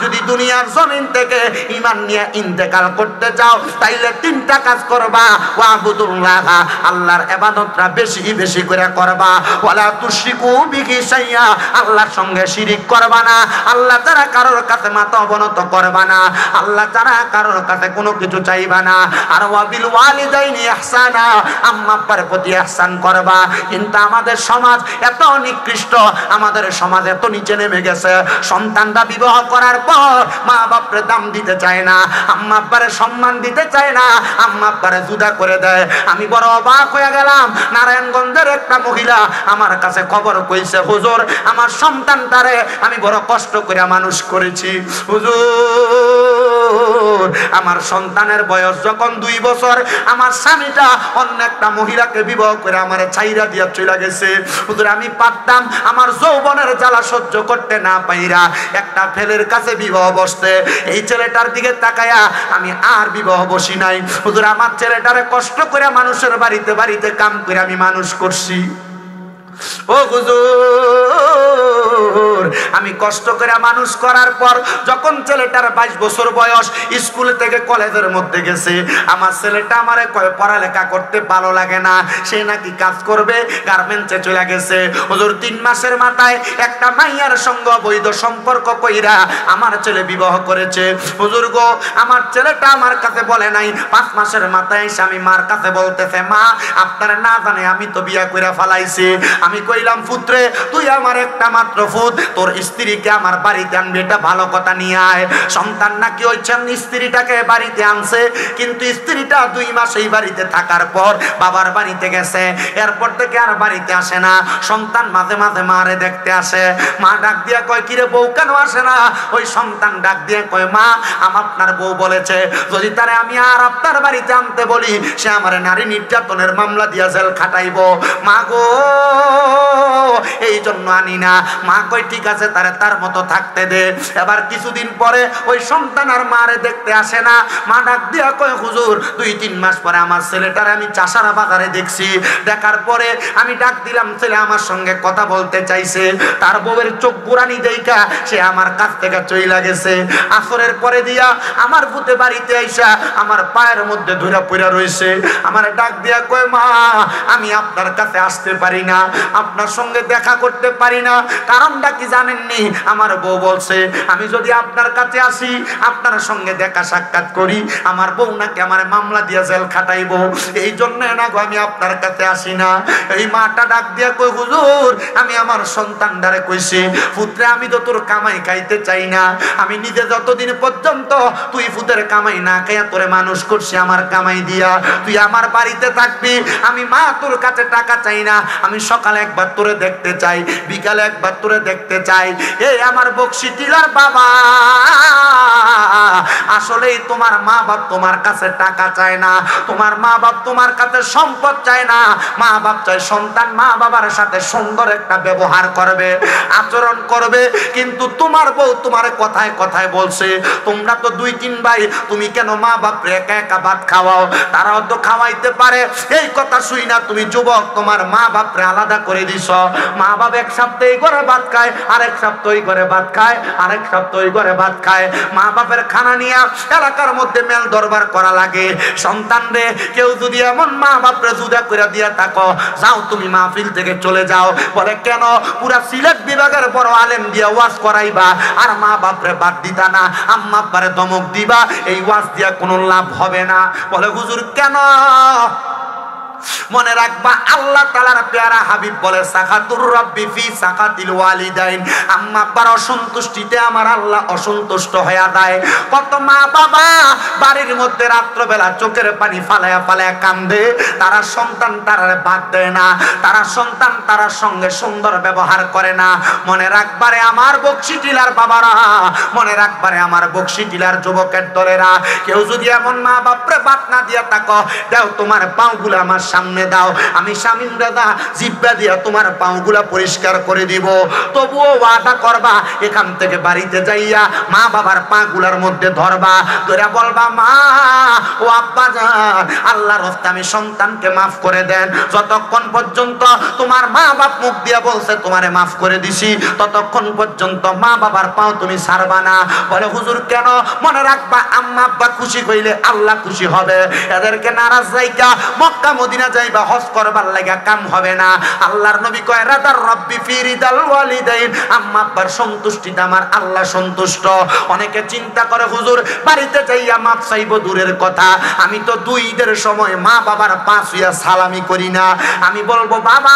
যদি দুনিয়ার জমিন থেকে ঈমান নিয়ে ইন্তেকাল করতে চাও, তাইলে তিনটা কাজ করবা। ওয়াবুদুল্লাহ, আল্লাহর ইবাদতটা বেশি বেশি করে করবা। ওয়ালা তুশরিকু বিহি শাইআ, আল্লাহর সঙ্গে শিরিক করবা না। আল্লাহ ছাড়া কারোর কাছে মাথা অবনত করবা না। আল্লাহ ছাড়া কারোর কাছে কোনো কিছু চাইবা না। আর ওয়াবিল ওয়ালিদাইনি ইহসানা, আম্মা আব্বার প্রতি ইহসান করবা। কিন্তু আমাদের সমাজ এত নিকৃষ্ট, আমাদের সমাজ এত নিচে নেমে গেছে, সন্তানরা বিবাহ করার পর মা বাপরে দাম দিতে চায় না, আম্মা আব্বারে সম্মান দিতে চায় না, আম্মা আব্বারে জুদা করে দেয়। আমি বড় অবাক হয়ে গেলাম। নারায়ণগঞ্জের একটা মহিলা আমার কাছে খবর কইছে, হুজুর আমার সন্তানটারে আমি বড় কষ্ট করে মানুষ করেছি হুজুর, আমার সন্তানের বয়স যখন 2 বছর, আমার স্বামীটা অন্য একটা মহিলাকে বিবাহ করে আমার ছাইরা দিয়া চলে গেছে হুজুর। আমি পারতাম আমার যৌবনের জ্বালা সহ্য করতে না পাইরা একটা ফেলের কাছে বিবাহ বসতে, এই ছেলেটার দিকে তাকায়া আমি আর বিবাহ বসি নাই হুজুর। আমার ছেলেটারে কষ্ট করে মানুষের বাড়িতে বাড়িতে কাম করে আমি মানুষ করছি ও হুজুর। আমি কষ্ট করে মানুষ করার পর যখন ছেলেটার 22 বছর বয়স, স্কুল থেকে কলেজের মধ্যে গেছে, আমার ছেলেটা আমারে কয় পড়ালেখা করতে ভালো লাগে না, সে নাকি কাজ করবে, গার্মেন্টসে চলে গেছে হুজুর। 3 মাসের মাথায় একটা মাইয়ার সঙ্গে বৈধ সম্পর্ক কইরা আমার ছেলে বিবাহ করেছে হুজুর গো। আমার ছেলেটা আমার কাছে বলে নাই, 5 মাসের মাথায় এসে আমি মার কাছে বলতেছে, মা আপনার না জানে আমি তো বিয়া কইরা ফালাইছি। আমি কইলাম, পুত্রে তুই আমার একটা মাত্র পুত, তোর স্ত্রীকে আমার বাড়িতে আনবি, এটা ভালো কথা নিয়ে আয়। সন্তান নাকি ওই স্ত্রীটাকে বাড়িতে আনছে, কিন্তু স্ত্রীটা 2 মাস এই বাড়িতে থাকার পর বাবার বাড়িতে গেছে, এরপর থেকে আর বাড়িতে আসে না। সন্তান মাঝে মাঝে মারে দেখতে আসে, মা ডাক দিয়া কয়, কিরে বউ কেন আসে না? ওই সন্তান ডাক দিয়ে কয়, মা আপনার বউ বলেছে যদি তারে আমি আর আপনার বাড়িতে আনতে বলি, সে আমার নারী নির্যাতনের মামলা দিয়া জেল খাটাইব। মা গো এই জন্য আনি না। মা কই ঠিক আছে তারে তার মতো থাকতে দে। এবার কিছুদিন পরে ওই সন্তান আর মারে দেখতে আসে না। মা ডাক দিয়া কয় হুজুর 2-3 মাস পরে আমার ছেলেটারে আমি চাষারা বাগারে দেখছি। দেখার পরে আমি ডাক দিলাম, ছেলে আমার সঙ্গে কথা বলতে চাইছে। তার বউয়ের চোখ বুড়ানি দেইখা সে আমার কাছ থেকে চইলা গেছে। আসরের পরে দিয়া আমার ভূতে বাড়িতে আইসা আমার পায়ের মধ্যে ধরে পড়ে রইছে। আমার ডাক দিয়া কয় মা আমি আপনার কাছে আসতে পারি না, আপনার সঙ্গে দেখা করতে পারি না। কারণটা কি জানেননি? আমার বউ বলছে আমি যদি আপনার কাছে আসি, আপনার সঙ্গে দেখা সাক্ষাৎ করি, আমার বউ নাকি আমার মামলা দিয়া জেল খাটাইবো। এই জন্য না গো আমি আপনার কাছে আসি না। এই মাটা ডাক দিয়া কই হুজুর আমি আমার সন্তানটারে কইছি পুত্রে আমি তো তোর কামাই খাইতে চাই না। আমি নিজে যতদিন পর্যন্ত তুই ফুতের কামাই না খাইয়া তোরে মানুষ করছি আমার কামাই দিয়া, তুই আমার বাড়িতে থাকবি। আমি মা তোর কাছে টাকা চাই না। আমি সকালে একবার তোরে দেখতে চাই, বিকালে একবার তোরে দেখতে চাই। এই আমার বকশি টিলার বাবা, আসলেই তোমার মা বাপ তোমার কাছে টাকা চায় না, তোমার মা বাপ তোমার কাছে সম্পদ চায় না। মা বাপ চায় সন্তান মা বাবার সাথে সুন্দর একটা ব্যবহার করবে, আচরণ করবে। কিন্তু তোমার বউ তোমার কথায় কথায় বলছে তোমরা তো 2-3 ভাই, তুমি কেন মা বাপরে একা একা ভাত খাওয়াও, তারাও তো খাওয়াইতে পারে। এই কথা শুই না তুমি যুবক তোমার মা বাপরে আলাদা করে দিছ। মা বাপ এক সপ্তাহ এই ঘরে ভাত খায়, আরেক সপ্তাহ ওই ঘরে ভাত খায়, আরেক সপ্তাহ ওই ঘরে ভাত খায়। মা বাপের খানা নিয়ে এলাকার মধ্যে মেল দরবার করা লাগে। সন্তান রে কেউ যদি এমন মা বাপরে জুদা করে দিয়া থাকো, যাও তুমি মাহফিল থেকে চলে যাও। বলে কেন? পুরা সিলেট বিভাগের বড় আলেম দিয়া ওয়াজ করাইবা আর মা বাপরে বাদ দিতা না, আম্মা আব্বারে ধমক দিবা, এই ওয়াজ দিয়া কোনো লাভ হবে না। বলে হুজুর কেন? মনে রাখবা আল্লাহ তাআলার পেয়ারা হাবিব বলে সাকাতুর রাব্বি ফি সাকাতিল ওয়ালিদাইন, আম্মা আব্বার অসন্তুষ্টিতে আমার আল্লাহ অসন্তুষ্ট হয়ে যায়। কত মা বাবা বাড়ির মধ্যে রাত্রবেলা চোখের পানি ফালায়া ফালায়া কান্দে, তারা সন্তান তারারে বাদ দেয় না, তারা সন্তান তারার সঙ্গে সুন্দর ব্যবহার করে না। মনে রাখবারে আমার বকশি টিলার বাবারা, মনে রাখবারে আমার বকশি টিলার যুবকের দলেরা, কেউ যদি এমন মা বাপরে বাদ না দিয়া থাকো, দাও তোমার পাগুলো আমার সামনে দাও, আমি শামীম দাদা জিব্বা দিয়া তোমার পাগুলা পরিষ্কার করে দিব। তবুও ওয়াদা করবা এখান থেকে বাড়িতে যাইয়া মা বাবার পাগুলার মধ্যে ধরবা, ধরে বলবা মা ও আব্বা জান আল্লাহর রাস্তায় আমি সন্তানকে মাফ করে দেন। যতক্ষণ পর্যন্ত তোমার মা বাপ মুখ দিয়া বলছে তোমারে মাফ করে দিছি, ততক্ষণ পর্যন্ত মা বাবার পাও তুমি ছাড়বা না। বলে হুজুর কেন? মনে রাখবা আম্মা আব্বা খুশি হইলে আল্লাহ খুশি হবে। এদেরকে নারাজ যাইকা মক্কা মদিনা যাইবা হজ করবার লাগা কাম হবে না। আল্লাহর নবী কয় রাদার রব্বি ফি রিদাল ওয়ালিদাইন, আম্মা আব্বার সন্তুষ্টিতে আমার আল্লাহ সন্তুষ্ট। অনেকে চিন্তা করে হুজুর বাড়িতে যাইয়া মাপ চাইবো দূরের কথা, আমি তো 2 ঈদের সময় মা বাবার পা ছুঁয়া সালামি করি না। আমি বলবো বাবা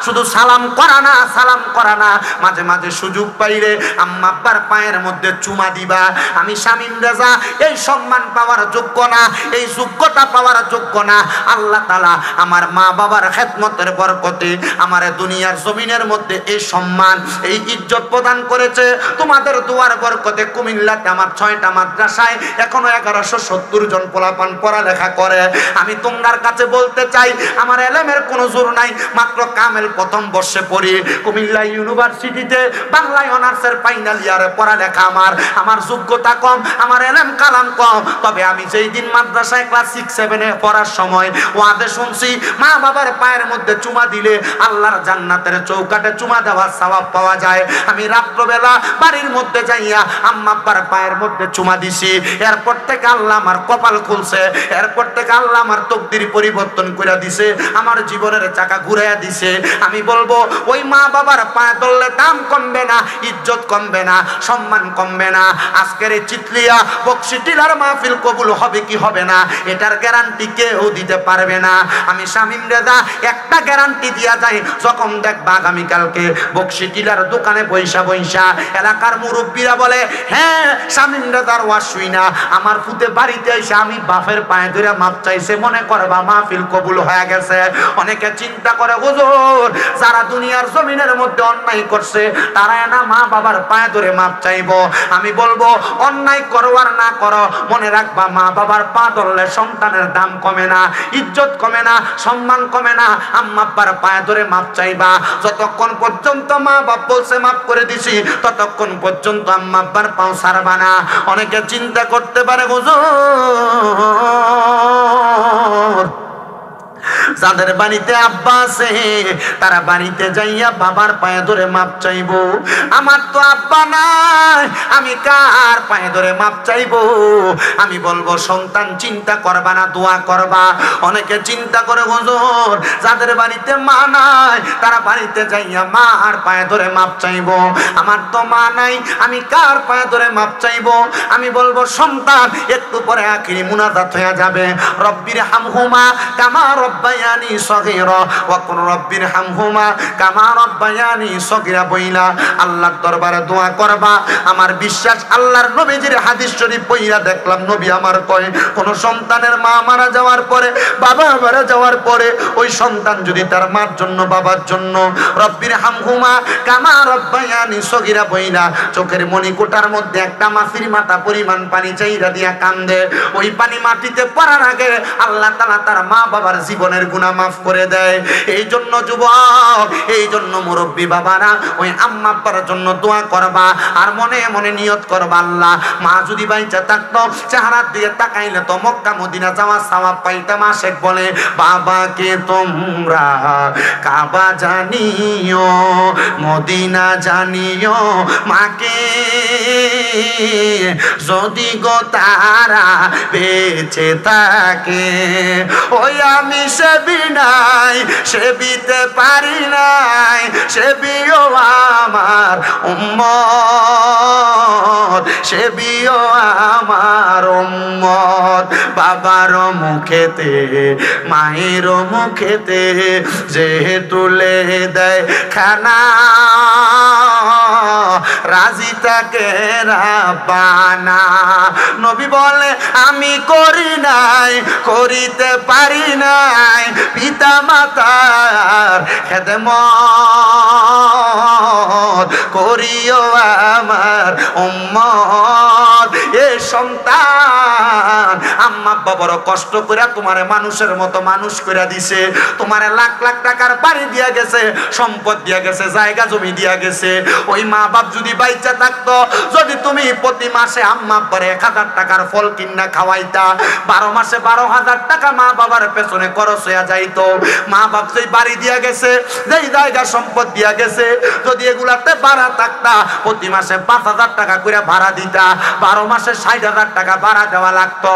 শুধু সালাম করা না, সালাম করা না, মাঝে মাঝে সুযোগ পাইলে আম্মা আব্বার পায়ের মধ্যে চুমা দিবা। আমি শামীম রাজা এই সম্মান পাওয়ার যোগ্য না, এই যোগ্যতা পাওয়ার যোগ্য না। আল্লাহ তাআলা আমার মা বাবার খেদমতের বরকতে আমার দুনিয়ার জমিনের মধ্যে এই সম্মান এই ইজ্জত প্রদান করেছে। তোমাদের দুয়ার বরকতে কুমিল্লাতে আমার 6টা মাদ্রাসায় এখনো 1170 জন পোলাপান পড়ালেখা করে। আমি তোমার কাছে বলতে চাই আমার এলেমের কোনো জোর নাই, মাত্র কামেল প্রথম বর্ষে পড়ি কুমিল্লা ইউনিভার্সিটিতে বাংলায় অনার্সের ফাইনাল ইয়ারে পড়ালেখা। আমার যোগ্যতা কম, আমার এলেম কালাম কম, তবে আমি যেই দিন মাদ্রাসায় ক্লাস 6-7 এ পড়ার সময় ওয়াদে শুনছি মা বাবার পায়ের মধ্যে চুমা দিলে আল্লাহর জান্নাতের চৌকাঠে চুমা দেওয়ার সওয়াব পাওয়া যায়। আমি রাত্রবেলা বাড়ির মধ্যে যাইয়া আম্মা আব্বার পায়ের মধ্যে চুমা দিছি। এরপর থেকে আল্লাহ আমার কপাল খুলছে, এরপর থেকে আল্লাহ আমার তকদির পরিবর্তন করে দিছে, আমার জীবনের চাকা ঘুরাইয়া দিছে। আমি বলবো ওই মা বাবার পায়ে ধরলে দাম কমবে না, ইজ্জত কমবে না, সম্মান কমবে না। আজকের এই চিতলিয়া বকশি টিলার মাহফিল কবুল হবে কি হবে না এটার গ্যারান্টি কেউ দিতে পারবে না। আমি শামীম রেজা একটা গ্যারান্টি দিয়া যাই, যখন দেখবা আগামীকালকে বকশি টিলার দোকানে বৈশা বৈশা এলাকার মুরব্বীরা বলে হ্যাঁ শামীম রেজার ওয়াজ শুই না, আমার ফুতে বাড়িতে এসে আমি বাপের পায়ে ধরে মাপ চাইছে, মনে করবা মাহফিল কবুল হয়ে গেছে। অনেকে চিন্তা করে হুজুর যারা দুনিয়ার জমিনের মধ্যে অন্যায় করছে তারা না মা বাবার পায়ে ধরে মাপ চাইবো। আমি বলবো অন্যায় করো আর না করো, মনে রাখবা মা বাবার পা ধরলে সন্তানের দাম কমে না, ইজ্জত কমে না, সম্মান কমে না। আম্মা আব্বার পায়ে ধরে মাপ চাইবা। যতক্ষণ পর্যন্ত মা বাপ বলছে মাফ করে দিছি, ততক্ষণ পর্যন্ত আম্মা আব্বার পাও ছাড়বা না। অনেকে চিন্তা করতে পারে হুজুর যাদের বাড়িতে আব্বা আছে তারা বাড়িতে যাইয়া বাবার পায়ে ধরে মাপ চাইবো, আমার তো আব্বা নাই, আমি কার পায়ে ধরে মাপ চাইবো? আমি বলবো সন্তান চিন্তা করবা না, দোয়া করবা। অনেকে চিন্তা করে হুজুর যাদের বাড়িতে মা নাই তারা বাড়িতে যাইয়া মা আর পায়ে ধরে মাপ চাইবো, আমার তো মা নাই, আমি কার পায়ে ধরে মাপ চাইবো? আমি বলবো সন্তান একটু পরে আখিরি মুনাজাত হয়ে যাবে, রব্বির হামহুমা কামা রব্বায়ানি সগীরা ওয়া কুর রব্বির হামহুমা কামা রব্বায়ানি সগীরা বইলা আল্লাহর দরবারে দোয়া করবা। আমার বিশ্বাস আল্লাহর নবীজির হাদিস শরীফ পড়িয়া দেখলাম নবী আমার কয় কোন সন্তানের মা মারা যাওয়ার পরে, বাবা মারা যাওয়ার পরে ওই সন্তান যদি তার মার জন্য বাবার জন্য রব্বির হামহুমা কামা রব্বায়ানি সগীরা বইলা চোখের মণিকোটার মধ্যে একটা মাছির মাথা পরিমাণ পানি চাইরা দিয়া কান্দে, ওই পানি মাটিতে পড়ার আগে আল্লাহ তাআলা তার মা বাবার জীবনের গুনাহ মাফ করে দেয়। এই জন্য যুবক, এই জন্য মুরব্বী বাবারা ওই আম্মা আব্বার জন্য দোয়া করবা আর মনে মনে নিয়ত করবা আল্লাহ মা যদি বাইচা থাকতো চেহারার দিকে তাকাইলে তো মক্কা মদিনা যাওয়া সওয়াব পাইতাম। আশেক বলে বাবাকে তোমরা কাবা জানিও মদিনা জানিও, মাকে যদি গো তারা বেঁচে থাকে, ওই আমি সেবি নাই সেবিতে পারি নাই, সেবিও আমার উম্মত, সেবিও আমার উম্মত। বাবার মুখেতে মায়ের মুখেতে যে তুলে দেয় খানা, রাজি তাকে রাব্বানা। নবী বলে আমি করি নাই করিতে পারি নাই পিতা মাতার খেদমত, করিও আমার উম্মত। এ সন্তান আম্মা আব্বা বড় কষ্ট করে তোমারে মানুষের মতো মানুষ করে দিছে, তোমারে লাখ লাখ টাকার বাড়ি দিয়া গেছে, সম্পদ দিয়া গেছে, জায়গা জমি দিয়া গেছে। ওই মা বাপ যদি বাইচা থাকতো, যদি তুমি প্রতি মাসে আম্মা আব্বারে 1000 টাকার ফল কিনা খাওয়াইতা, 12 মাসে 12,000 টাকা মা বাবার পেছনে খরচ হয়ে যাইতো। মা বাপ যেই বাড়ি দিয়া গেছে, যেই জায়গা সম্পদ দিয়া গেছে, যদি এগুলাতে ভাড়া থাকতা প্রতি মাসে 5,000 টাকা করে ভাড়া দিতা, 12 মাসে 60,000 টাকা ভাড়া দেওয়া লাগতো।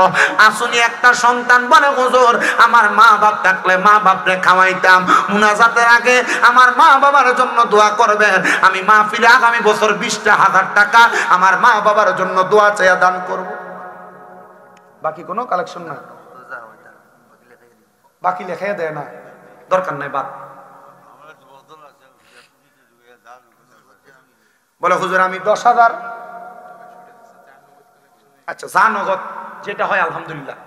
আসুনি একটা সন্তান বলে হুজুর আমার মা বাপ থাকলে মা বাপরে খাওয়াইতাম, মুনাজাতের আগে আমার মা বাবার জন্য দোয়া করবেন, আমি মাহফিলে আগামী বছর 20,000 টাকা আমার মা বাবার জন্য দোয়া চাইয়া দান করব। বাকি কোনো কালেকশন না, বাকি লেখাই দেয় না, দরকার নাই বাদ। বলে হুজুর আমি 10,000, আচ্ছা যা নগদ যেটা হয় আলহামদুলিল্লাহ,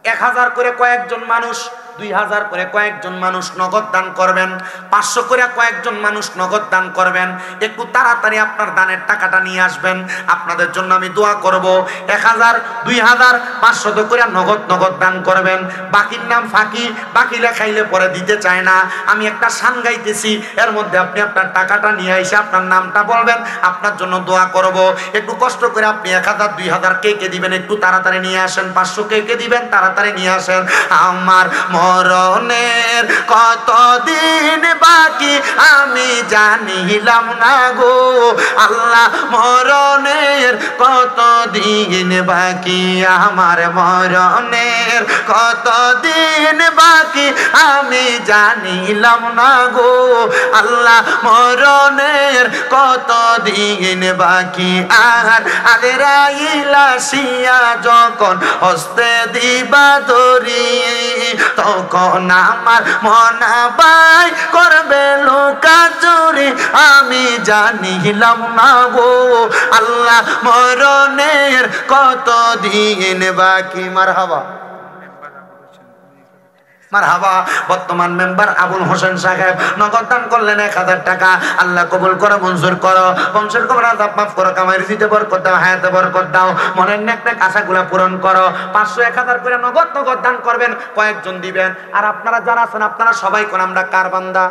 1000 করে কয়েকজন মানুষ, 2000 করে কয়েকজন মানুষ নগদ দান করবেন, 500 করে কয়েকজন মানুষ নগদ দান করবেন। একটু তাড়াতাড়ি আপনার দানের টাকাটা নিয়ে আসবেন, আপনাদের জন্য আমি দোয়া করব। 1000, 2000, 500 করে নগদ নগদ দান করবেন। বাকির নাম ফাঁকি, বাকি লেখাইলে পরে দিতে চায় না। আমি একটা শান গাইতেছি, এর মধ্যে আপনি আপনার টাকাটা নিয়ে এসে আপনার নামটা বলবেন, আপনার জন্য দোয়া করব। একটু কষ্ট করে আপনি 1000, 2000 কে কে দিবেন একটু তাড়াতাড়ি নিয়ে আসেন, 500 কে কে দিবেন তাড়াতাড়ি নিয়ে আসেন। আমার মরণের কতদিন বাকি আমি জানিলাম না গো আল্লাহ, মরণের কতদিন বাকি, আমার মরণের কতদিন বাকি আমি জানিলাম না গো আল্লাহ, মরণের কতদিন বাকি। আর আইলাসিয়া যখন হস্তে দিবা ধরি, তখন আমার মনা বাই করবে লোকা চুরি, আমি জানিলাম না গো আল্লাহ, মরণের কতদিন বাকি। মারহাবা। মারহাবা। বর্তমান মেম্বার আবুল হোসেন সাহেব নগদ দান করলেন 1000 টাকা। আল্লাহ কবুল করো, মঞ্জুর করো, বংশের কবর আযাব মাফ করো, কামাই রিজিতে বরকত দাও, হায়াতে বরকত দাও, মনের নেক আশাগুলা পূরণ করো। 500 1000 করে নগদ দান করবেন, কয়েকজন দিবেন। আর আপনারা যারা আছেন আপনারা সবাই কোন আমরা কার বান্দা?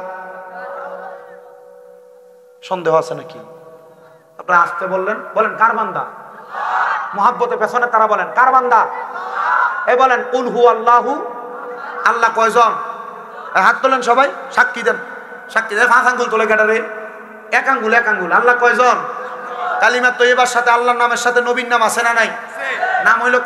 সন্দেহ আছে নাকি? আপনারা আসতে বললেন, বলেন কার বান্দা? মুহাব্বতে পেছনে তারা বলেন কার বান্দা? এই বলেন কুল হু আল্লাহু। আল্লাহ কয়জন? হাত তোলেন সবাই, সাক্ষী দেন, সাক্ষী দেন। 5 আঙ্গুল তোলে কেটারে? 1 আঙ্গুল, 1 আঙ্গুল। আল্লাহ কয়জন? কালিমা তৈয়বার সাথে আল্লাহর নামের সাথে নবীর নাম আছে না নাই? নাম হইলো